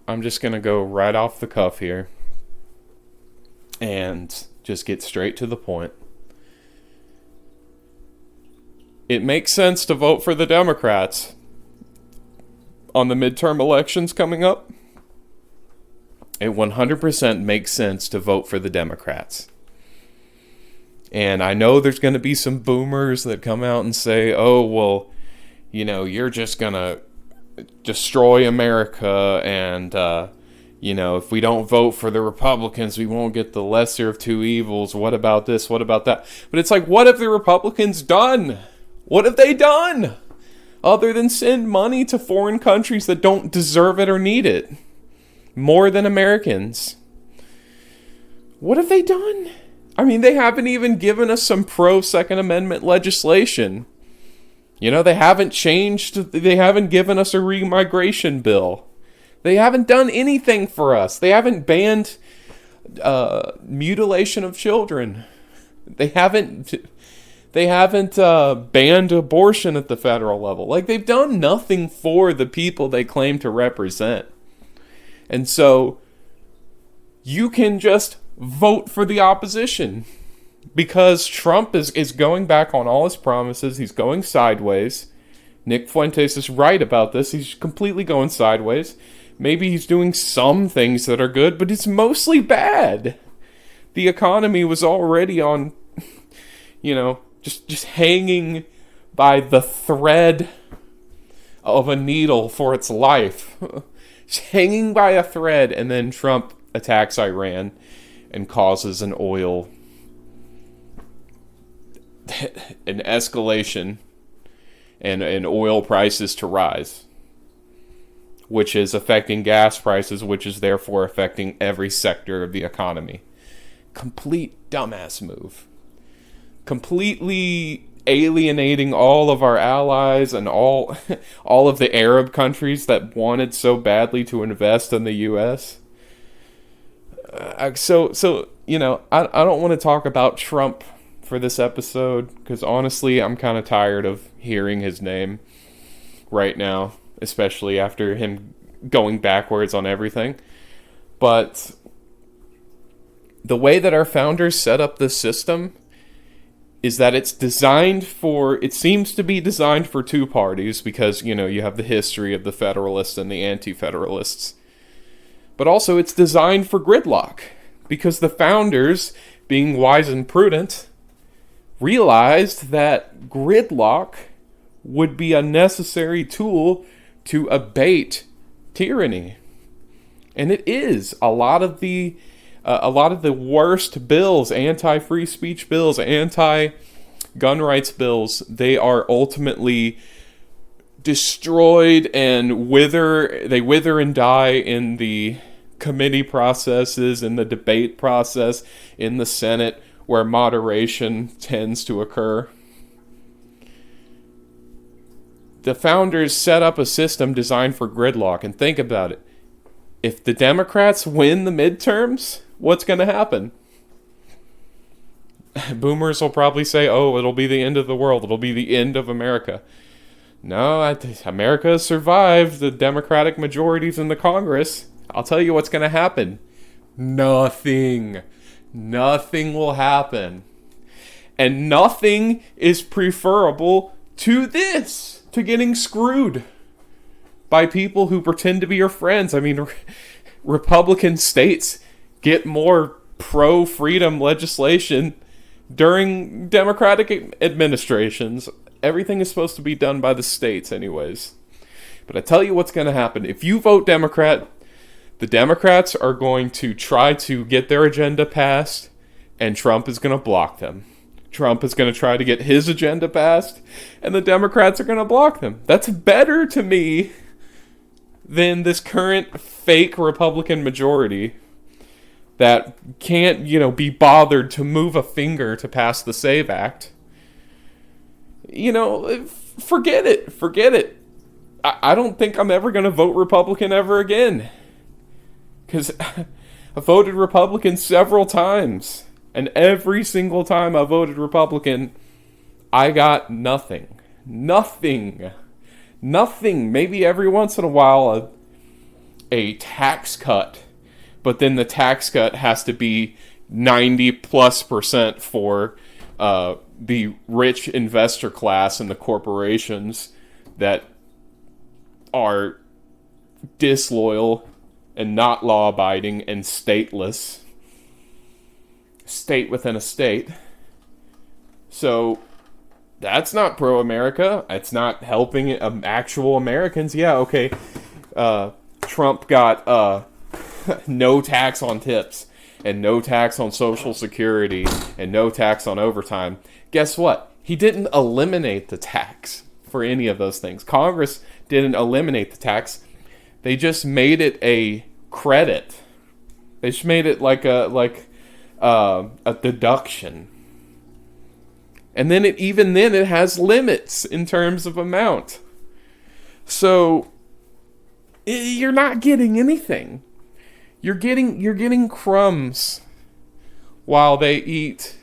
I'm just going to go right off the cuff here and just get straight to the point. It makes sense to vote for the Democrats on the midterm elections coming up. It 100% makes sense to vote for the Democrats. And I know there's going to be some boomers that come out and say, oh, well, you know, you're just going to destroy America, and, you know, if we don't vote for the Republicans, we won't get the lesser of two evils. What about this? What about that? But it's like, what have the Republicans done? What have they done? Other than send money to foreign countries that don't deserve it or need it. More than Americans. What have they done? I mean, they haven't even given us some pro-Second Amendment legislation. You know, they haven't given us a re-migration bill. They haven't done anything for us. They haven't banned mutilation of children. They haven't banned abortion at the federal level. Like, they've done nothing for the people they claim to represent. And so, you can just vote for the opposition. Because Trump is going back on all his promises. He's going sideways. Nick Fuentes is right about this. He's completely going sideways. Maybe he's doing some things that are good, but it's mostly bad. The economy was already on, you know, just hanging by the thread of a needle for its life. Just hanging by a thread, and then Trump attacks Iran and causes an escalation and oil prices to rise, which is affecting gas prices, which is therefore affecting every sector of the economy. Complete dumbass move. Completely alienating all of our allies and all of the Arab countries that wanted so badly to invest in the U.S. So you know, I don't want to talk about Trump for this episode, because honestly, I'm kind of tired of hearing his name right now, especially after him going backwards on everything. But the way that our founders set up this system is that it seems to be designed for two parties, because, you know, you have the history of the Federalists and the Anti-Federalists. But also it's designed for gridlock, because the founders, being wise and prudent, realized that gridlock would be a necessary tool to abate tyranny. And it is. A lot of the worst bills, anti-free speech bills, anti-gun rights bills, they are ultimately destroyed and wither and die in the committee processes, in the debate process, in the Senate, where moderation tends to occur. The founders set up a system designed for gridlock, and think about it. If the Democrats win the midterms, what's going to happen? Boomers will probably say, oh, it'll be the end of the world. It'll be the end of America. No, America has survived the Democratic majorities in the Congress. I'll tell you what's going to happen. Nothing. Nothing will happen. And nothing is preferable to this, to getting screwed by people who pretend to be your friends. I mean, Republican states get more pro-freedom legislation during Democratic administrations. Everything is supposed to be done by the states anyways. But I tell you what's going to happen. If you vote Democrat, the Democrats are going to try to get their agenda passed, and Trump is going to block them. Trump is going to try to get his agenda passed, and the Democrats are going to block them. That's better to me than this current fake Republican majority that can't, be bothered to move a finger to pass the SAVE Act. Forget it. I don't think I'm ever going to vote Republican ever again. Because I voted Republican several times. And every single time I voted Republican, I got nothing. Nothing. Maybe every once in a while a tax cut, but then the tax cut has to be 90+% for the rich investor class and the corporations that are disloyal and not law-abiding and stateless. State within a state. So that's not pro-America. It's not helping actual Americans. Yeah, okay. Trump got no tax on tips and no tax on Social Security and no tax on overtime. Guess what? He didn't eliminate the tax for any of those things. Congress didn't eliminate the tax. They just made it a credit. They just made it like a deduction. And then it has limits in terms of amount. So you're not getting anything. You're getting crumbs while they eat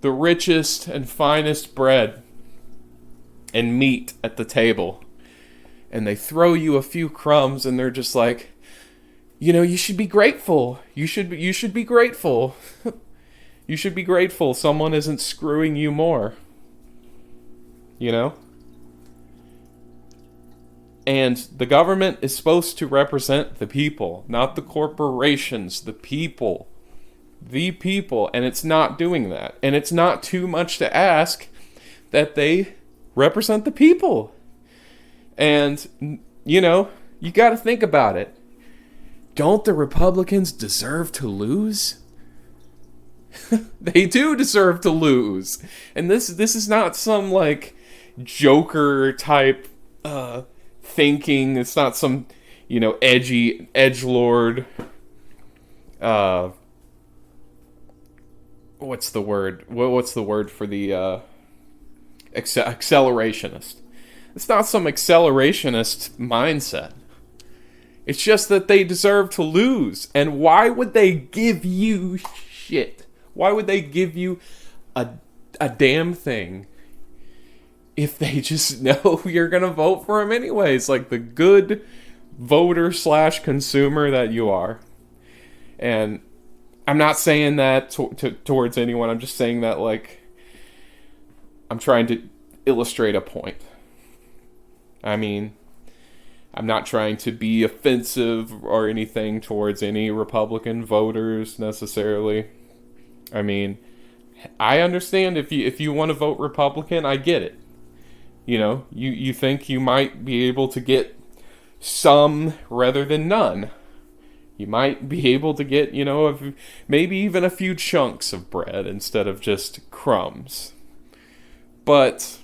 the richest and finest bread and meat at the table. And they throw you a few crumbs and they're just like, you should be grateful. You should be grateful. You should be grateful someone isn't screwing you more. And the government is supposed to represent the people, not the corporations, the people. The people. And it's not doing that. And it's not too much to ask that they represent the people. And, you got to think about it. Don't the Republicans deserve to lose? They do deserve to lose. And this is not some, Joker type thinking. It's not some, edgy edgelord. What's the word? What's the word for the accelerationist? It's not some accelerationist mindset. It's just that they deserve to lose. And why would they give you shit? Why would they give you a damn thing if they just know you're going to vote for them anyways? Like the good voter / consumer that you are. And I'm not saying that towards anyone. I'm just saying that I'm trying to illustrate a point. I mean, I'm not trying to be offensive or anything towards any Republican voters necessarily. I mean, I understand if you want to vote Republican, I get it. You think you might be able to get some rather than none. You might be able to get, maybe even a few chunks of bread instead of just crumbs. But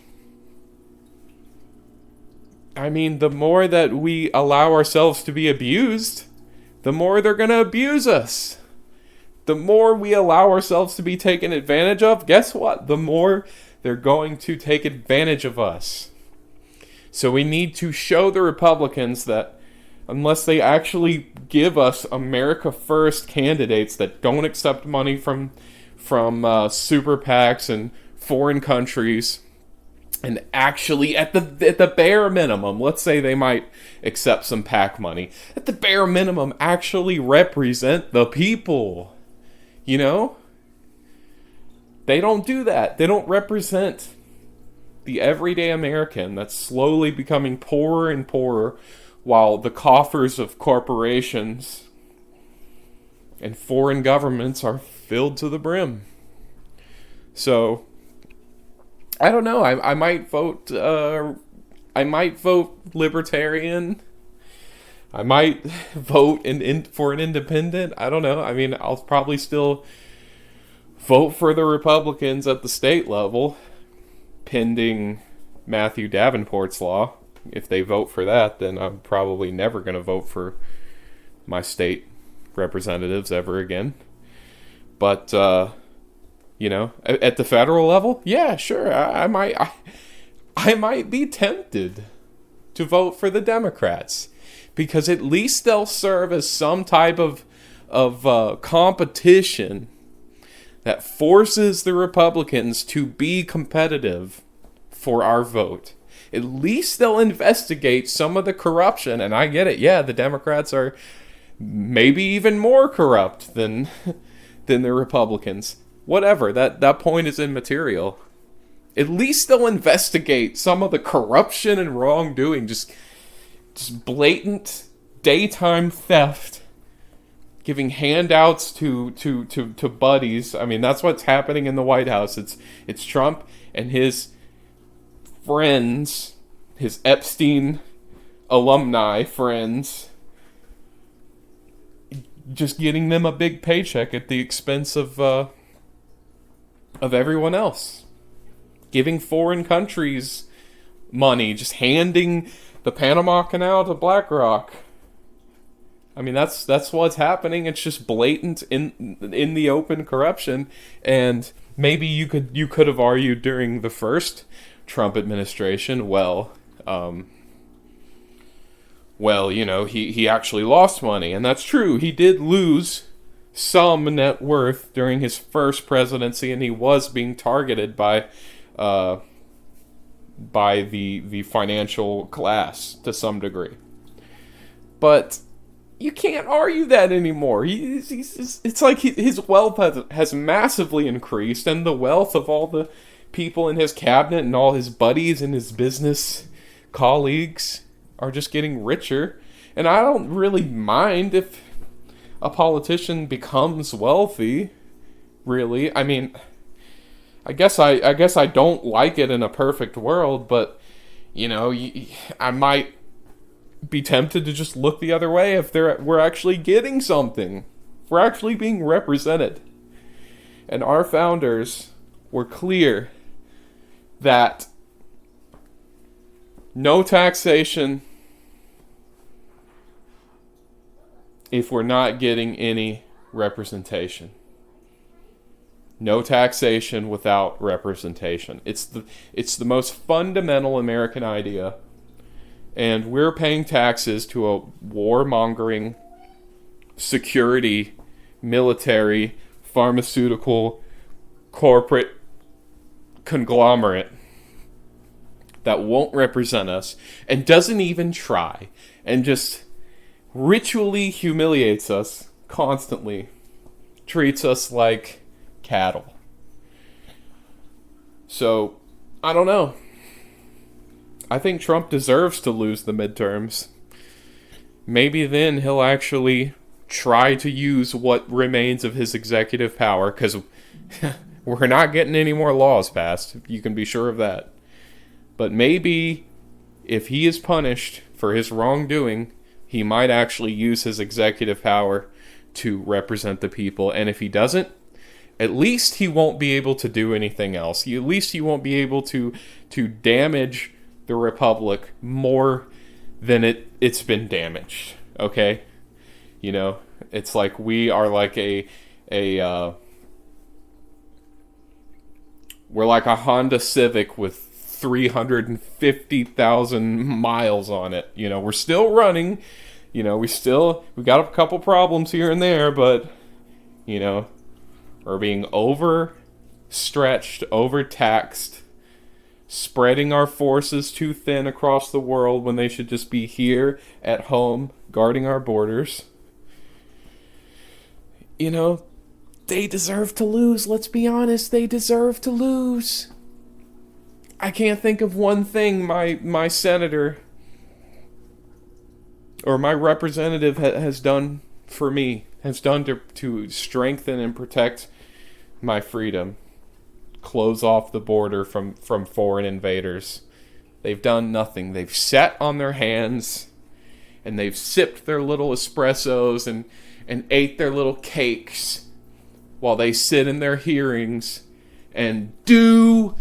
I mean, the more that we allow ourselves to be abused, the more they're going to abuse us. The more we allow ourselves to be taken advantage of, guess what? The more they're going to take advantage of us. So we need to show the Republicans that unless they actually give us America First candidates that don't accept money from super PACs and foreign countries, and actually, at the bare minimum, let's say they might accept some PAC money. At the bare minimum, actually represent the people. They don't do that. They don't represent the everyday American that's slowly becoming poorer and poorer while the coffers of corporations and foreign governments are filled to the brim. So I don't know. I might vote. I might vote Libertarian. I might vote for an independent. I don't know. I mean, I'll probably still vote for the Republicans at the state level, pending Matthew Davenport's law. If they vote for that, then I'm probably never going to vote for my state representatives ever again. But at the federal level, yeah, sure, I might be tempted to vote for the Democrats because at least they'll serve as some type of competition that forces the Republicans to be competitive for our vote. At least they'll investigate some of the corruption. And I get it. Yeah, the Democrats are maybe even more corrupt than the Republicans. Whatever. That point is immaterial. At least they'll investigate some of the corruption and wrongdoing. Just blatant daytime theft. Giving handouts to buddies. I mean, that's what's happening in the White House. It's Trump and his friends, his Epstein alumni friends, just getting them a big paycheck at the expense of everyone else. Giving foreign countries money, just handing the Panama Canal to BlackRock. I mean, that's what's happening. It's just blatant in the open corruption. And maybe you could have argued during the first Trump administration, he actually lost money, and that's true. He did lose some net worth during his first presidency, and he was being targeted by the financial class to some degree. But you can't argue that anymore. It's like his wealth has massively increased, and the wealth of all the people in his cabinet and all his buddies and his business colleagues are just getting richer. And I don't really mind if a politician becomes wealthy, really. I mean, I guess I don't like it in a perfect world, but I might be tempted to just look the other way if we're actually getting something. We're actually being represented. And our founders were clear that no taxation if we're not getting any representation. No taxation without representation. It's the most fundamental American idea. And we're paying taxes to a warmongering, security, military, pharmaceutical, corporate conglomerate that won't represent us and doesn't even try and just ritually humiliates us constantly, treats us like cattle. So, I don't know. I think Trump deserves to lose the midterms. Maybe then he'll actually try to use what remains of his executive power, because we're not getting any more laws passed. You can be sure of that. But maybe if he is punished for his wrongdoing, he might actually use his executive power to represent the people. And if he doesn't, at least he won't be able to do anything else. At least he won't be able to damage the Republic more than it's been damaged. Okay? It's like we are like we're like a Honda Civic with 350,000 miles on it. We're still running. We got a couple problems here and there, but we're being overstretched, overtaxed, spreading our forces too thin across the world when they should just be here at home guarding our borders. They deserve to lose. Let's be honest, they deserve to lose. I can't think of one thing my senator or my representative has done for me, has done to strengthen and protect my freedom, close off the border from foreign invaders. They've done nothing. They've sat on their hands and they've sipped their little espressos and ate their little cakes while they sit in their hearings and do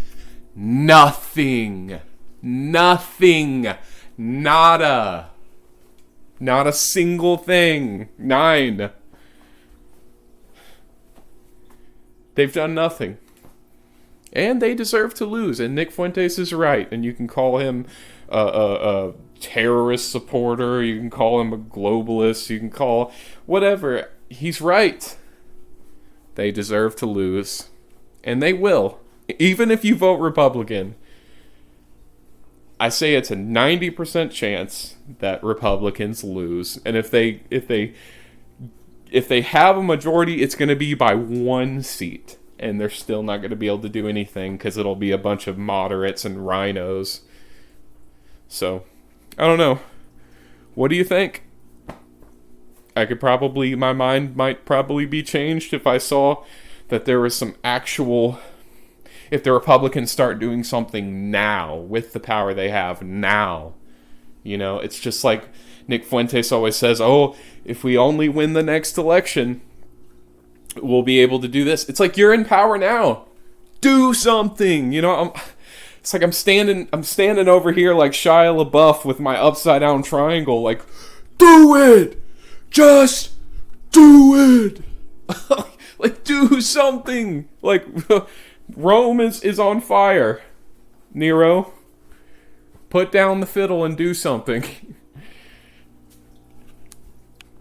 nothing. Nothing. Nada. Not a single thing. 9. They've done nothing. And they deserve to lose. And Nick Fuentes is right. And you can call him a terrorist supporter. You can call him a globalist. You can call whatever. He's right. They deserve to lose. And they will. Even if you vote Republican. I say it's a 90% chance that Republicans lose, and if they have a majority, it's going to be by 1 seat, and they're still not going to be able to do anything because it'll be a bunch of moderates and rhinos. So, I don't know. What do you think? My mind might probably be changed if I saw that there was some actual, if the Republicans start doing something now with the power they have now. You know, it's just like Nick Fuentes always says, oh, if we only win the next election, we'll be able to do this. It's like, you're in power now. Do something. You know, it's like I'm standing over here like Shia LaBeouf with my upside down triangle, like, do it! Just do it! Like, do something! Like, Rome is on fire. Nero, put down the fiddle and do something.